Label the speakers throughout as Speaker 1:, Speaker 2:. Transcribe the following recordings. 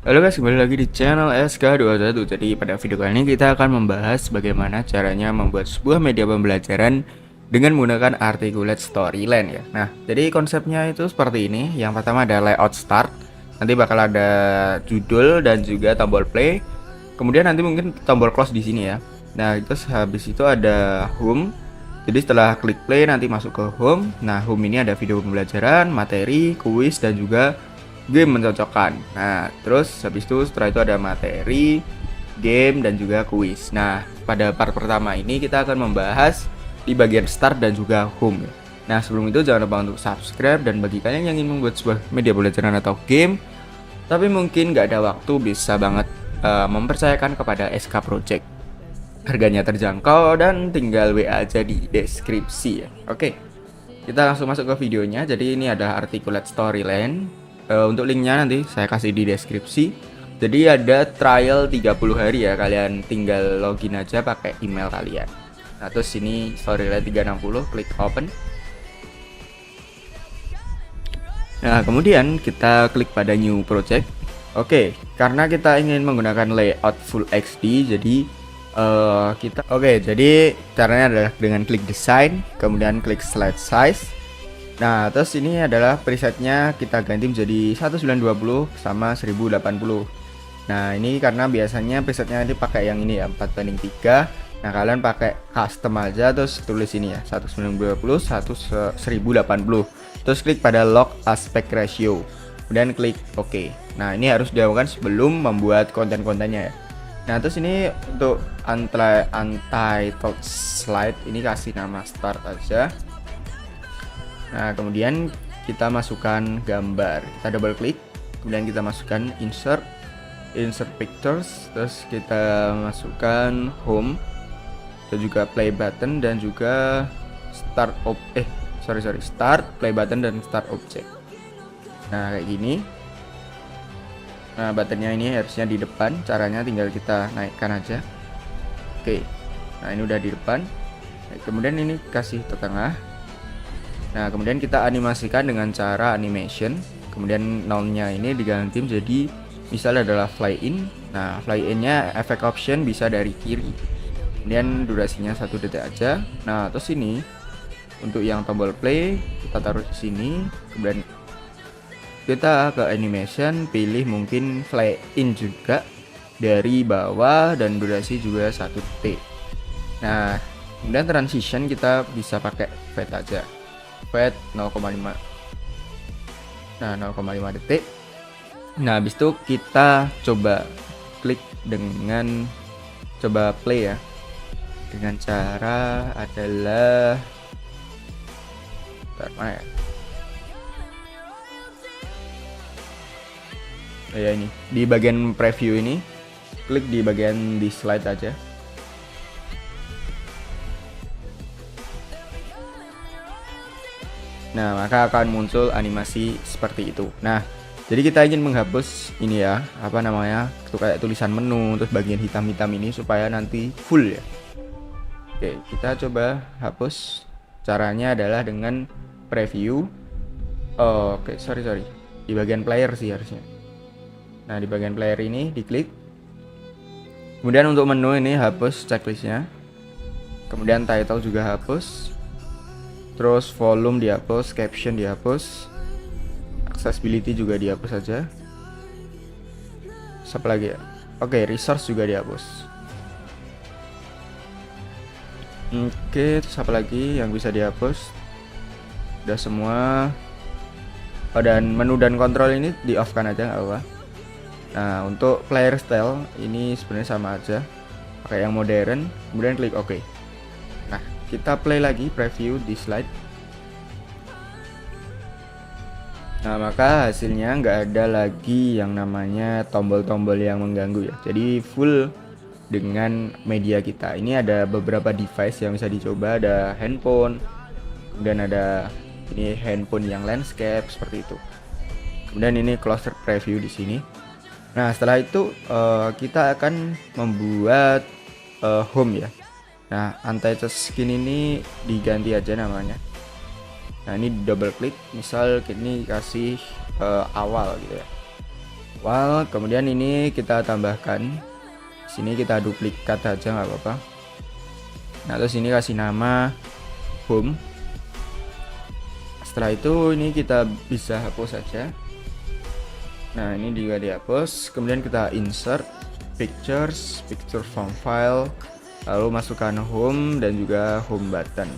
Speaker 1: Halo guys, kembali lagi di channel SK21. Jadi pada video kali ini kita akan membahas bagaimana caranya membuat sebuah media pembelajaran dengan menggunakan articulate storyline ya. Nah, jadi konsepnya itu seperti ini. Yang pertama ada layout start. Nanti bakal ada judul dan juga tombol play. Kemudian nanti mungkin tombol close di sini ya. Nah, terus habis itu ada home. Jadi setelah klik play nanti masuk ke home. Nah, home ini ada video pembelajaran, materi, kuis dan juga game mencocokkan. Nah, terus habis itu setelah itu ada materi, game dan juga kuis. Nah, pada part pertama ini kita akan membahas di bagian start dan juga home. Nah, sebelum itu jangan lupa untuk subscribe, dan bagi kalian yang ingin membuat sebuah media pembelajaran atau game tapi mungkin nggak ada waktu, bisa banget mempercayakan kepada SK Project. Harganya terjangkau dan tinggal WA aja di deskripsi ya. Oke, kita langsung masuk ke videonya. Jadi ini ada articulate storyline. Untuk linknya nanti saya kasih di deskripsi. Jadi ada trial 30 hari ya, kalian tinggal login aja pakai email kalian. Nah, terus ini storyline 360, klik open. Nah, kemudian kita klik pada new project. Oke, karena kita ingin menggunakan layout full XD, jadi jadi caranya adalah dengan klik design, kemudian klik slide size. Nah, terus ini adalah presetnya kita ganti menjadi 1920 sama 1080. Nah, ini karena biasanya presetnya dipakai yang ini ya, 4:3. Nah, kalian pakai custom aja, terus tulis ini ya, 1920 1080. Terus klik pada lock aspect ratio. Kemudian klik OK. Nah, ini harus dilakukan sebelum membuat konten-kontennya ya. Nah, terus ini untuk untitled slide ini kasih nama start aja. Nah, kemudian kita masukkan gambar, kita double klik, kemudian kita masukkan insert pictures, terus kita masukkan home dan juga play button dan juga start play button dan start object. Nah, kayak gini. Nah, buttonnya ini harusnya di depan, caranya tinggal kita naikkan aja. Oke, nah ini udah di depan. Nah, kemudian ini kasih ke tengah. Nah, kemudian kita animasikan dengan cara animation. Kemudian nolnya ini diganti menjadi misalnya adalah fly in. Nah, fly in-nya efek option bisa dari kiri. Kemudian durasinya 1 detik aja. Nah, terus ini untuk yang tombol play kita taruh di sini. Kemudian kita ke animation, pilih mungkin fly in juga dari bawah dan durasi juga 1 detik. Nah, kemudian transition kita bisa pakai fade aja. Fade 0,5. Nah, 0,5 detik. Nah, habis itu kita coba klik dengan coba play ya. Dengan cara adalah mana ya? Ya ini di bagian preview ini, klik di bagian di slide aja. Nah, maka akan muncul animasi seperti itu. Nah, jadi kita ingin menghapus ini ya, apa namanya, itu kayak tulisan menu, terus bagian hitam-hitam ini supaya nanti full ya. Oke, kita coba hapus. Caranya adalah dengan preview. Oke, sorry. Di bagian player sih harusnya. Nah, di bagian player ini diklik. Kemudian untuk menu ini hapus checklistnya. Kemudian title juga hapus. Terus volume dihapus, caption dihapus, accessibility juga dihapus saja. Apa lagi ya? Oke, resource juga dihapus. Oke, terus apa lagi yang bisa dihapus? Udah semua. Dan menu dan kontrol ini di off kan aja, nggak apa. Nah, untuk player style ini sebenarnya sama aja, pakai yang modern. Kemudian klik OK. Nah, kita play lagi preview di slide. Nah, maka hasilnya nggak ada lagi yang namanya tombol-tombol yang mengganggu ya. Jadi full dengan media kita. Ini ada beberapa device yang bisa dicoba, ada handphone, kemudian ada ini handphone yang landscape seperti itu. Kemudian ini closer preview di sini. Nah, setelah itu kita akan membuat home ya. Nah, untitled skin ini diganti aja namanya. Nah, ini double klik, misal ini kasih awal gitu ya. Well, kemudian ini kita tambahkan. Sini kita duplikat aja nggak apa-apa. Nah, terus ini kasih nama home. Setelah itu ini kita bisa hapus saja. Nah, ini juga dihapus. Kemudian kita insert pictures, picture from file, lalu masukkan home dan juga home button.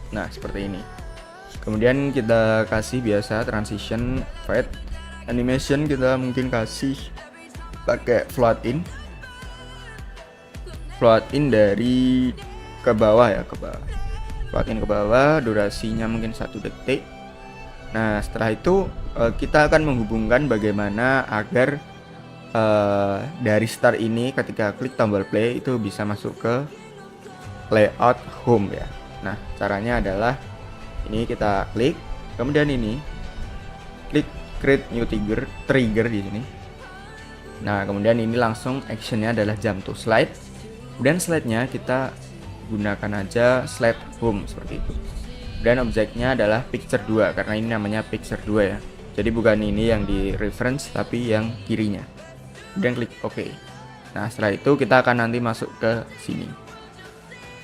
Speaker 1: Nah, seperti ini. Kemudian kita kasih biasa transition fade, animation kita mungkin kasih pakai float in dari ke bawah ya, ke bawah. Float in ke bawah, durasinya mungkin 1 detik. Nah, setelah itu kita akan menghubungkan bagaimana agar dari start ini ketika klik tombol play itu bisa masuk ke layout home ya. Nah, caranya adalah ini kita klik, kemudian ini klik create new trigger di sini. Nah, kemudian ini langsung actionnya adalah jump to slide. Dan slide-nya kita gunakan aja slide home seperti itu. Dan objeknya adalah picture 2 karena ini namanya picture 2 ya. Jadi bukan ini yang di reference tapi yang kirinya. Dan klik OK. Nah, setelah itu kita akan nanti masuk ke sini.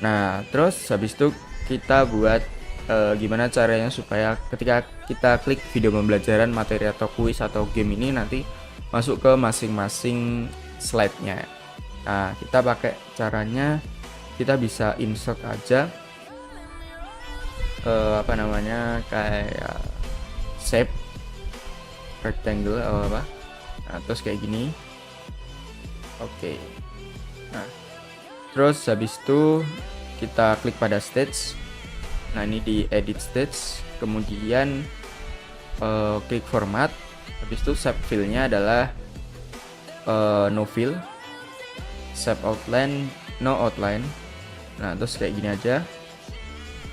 Speaker 1: Nah, terus habis itu kita buat gimana caranya supaya ketika kita klik video pembelajaran, materi atau kuis atau game ini nanti masuk ke masing-masing slide-nya. Nah, kita pakai caranya kita bisa insert aja kayak shape rectangle atau apa. Nah, terus kayak gini. Oke. Nah, terus habis itu kita klik pada stage. Nah, ini di edit stage, kemudian klik format. Habis itu shape fill-nya adalah no fill, shape outline, no outline. Nah, terus kayak gini aja.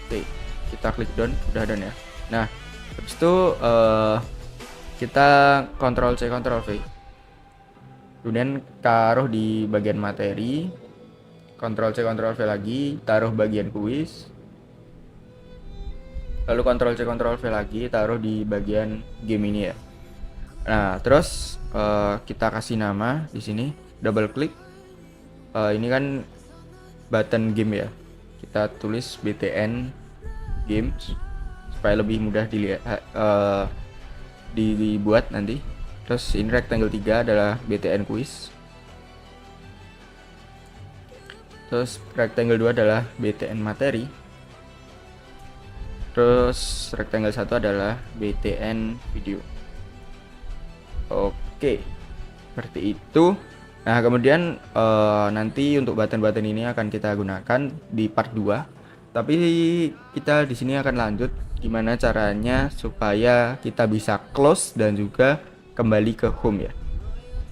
Speaker 1: Oke, kita klik done, udah done ya. Nah, habis itu kita Ctrl C Ctrl V. Kemudian taruh di bagian materi, Ctrl C Ctrl V lagi, taruh bagian kuis. Lalu Ctrl C Ctrl V lagi, taruh di bagian game ini ya. Nah, terus kita kasih nama di sini, double klik. Ini kan button game ya. Kita tulis BTN Games supaya lebih mudah dilihat dibuat nanti. Terus ini rectangle 3 adalah BTN Quiz. Terus rectangle 2 adalah BTN Materi. Terus rectangle 1 adalah BTN Video. Oke, seperti itu. Nah, kemudian nanti untuk button-button ini akan kita gunakan di part 2. Tapi kita di sini akan lanjut gimana caranya supaya kita bisa close dan juga kembali ke home ya.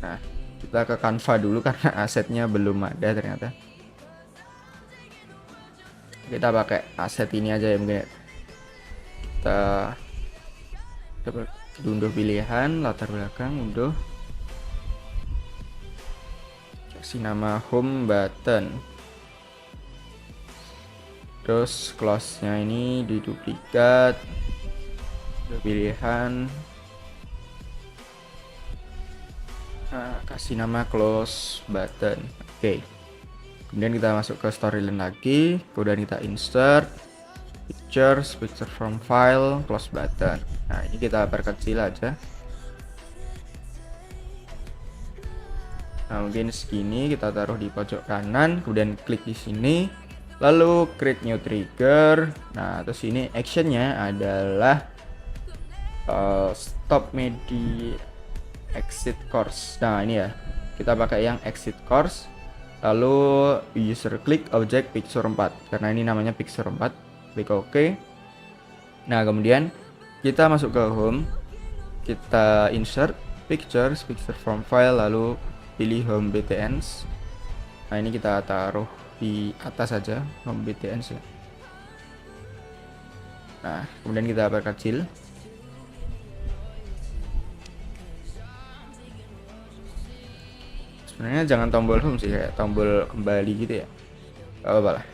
Speaker 1: Nah, kita ke Canva dulu karena asetnya belum ada ternyata. Kita pakai aset ini aja ya mungkin ya. Kita unduh pilihan, latar belakang, unduh. Kasih nama home button. Terus close-nya ini diduplikat. Pilihan. Nah, kasih nama close button. Oke. Kemudian kita masuk ke storyline lagi. Kemudian kita insert pictures, picture from file, close button. Nah, ini kita perkecil aja. Nah, mungkin segini kita taruh di pojok kanan, kemudian klik di sini, lalu create new trigger. Nah, terus ini actionnya adalah stop media exit course. Nah, ini ya, kita pakai yang exit course, lalu user click object picture 4 karena ini namanya picture 4. Klik OK. Nah, kemudian kita masuk ke home, kita insert pictures, picture from file, lalu pilih home BTNs. Nah, ini kita taruh di atas saja home BTNs ya. Nah, kemudian kita perkecil. Sebenarnya jangan tombol home sih, kayak tombol kembali gitu ya. Gak apa-apa lah.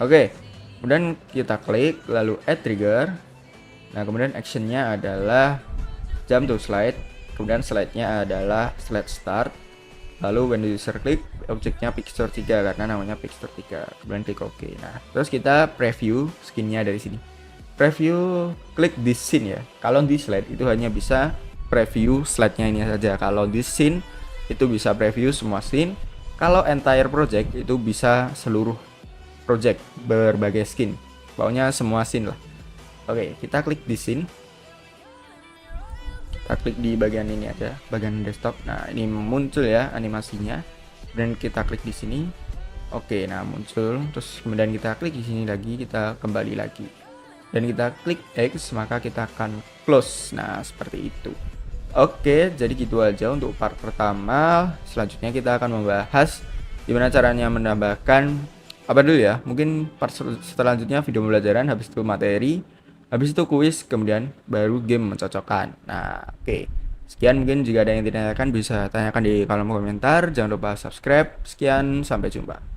Speaker 1: Oke, kemudian kita klik lalu add trigger. Nah, kemudian actionnya adalah jump to slide. kemudian slide-nya adalah slide start. Lalu when user klik, objeknya picture 3 karena namanya picture 3. Kemudian klik OK. Nah, terus kita preview skinnya dari sini. Preview klik di scene ya. Kalau di slide itu hanya bisa preview slide-nya ini saja. Kalau di scene itu bisa preview semua scene. Kalau entire project itu bisa seluruh project berbagai skin. Pokoknya semua scene lah. Oke, kita klik di scene. Kita klik di bagian ini aja, bagian desktop. Nah, ini muncul ya animasinya. Dan kita klik di sini. Oke, nah muncul. Terus kemudian kita klik di sini lagi, kita kembali lagi. Dan kita klik X, maka kita akan close. Nah, seperti itu. Oke, jadi gitu aja untuk part pertama. Selanjutnya kita akan membahas gimana caranya menambahkan apa dulu ya. Mungkin part selanjutnya video pembelajaran, habis itu materi, habis itu kuis, kemudian baru game mencocokkan. Nah, oke. Sekian, mungkin jika ada yang ditanyakan bisa tanyakan di kolom komentar. Jangan lupa subscribe. Sekian, sampai jumpa.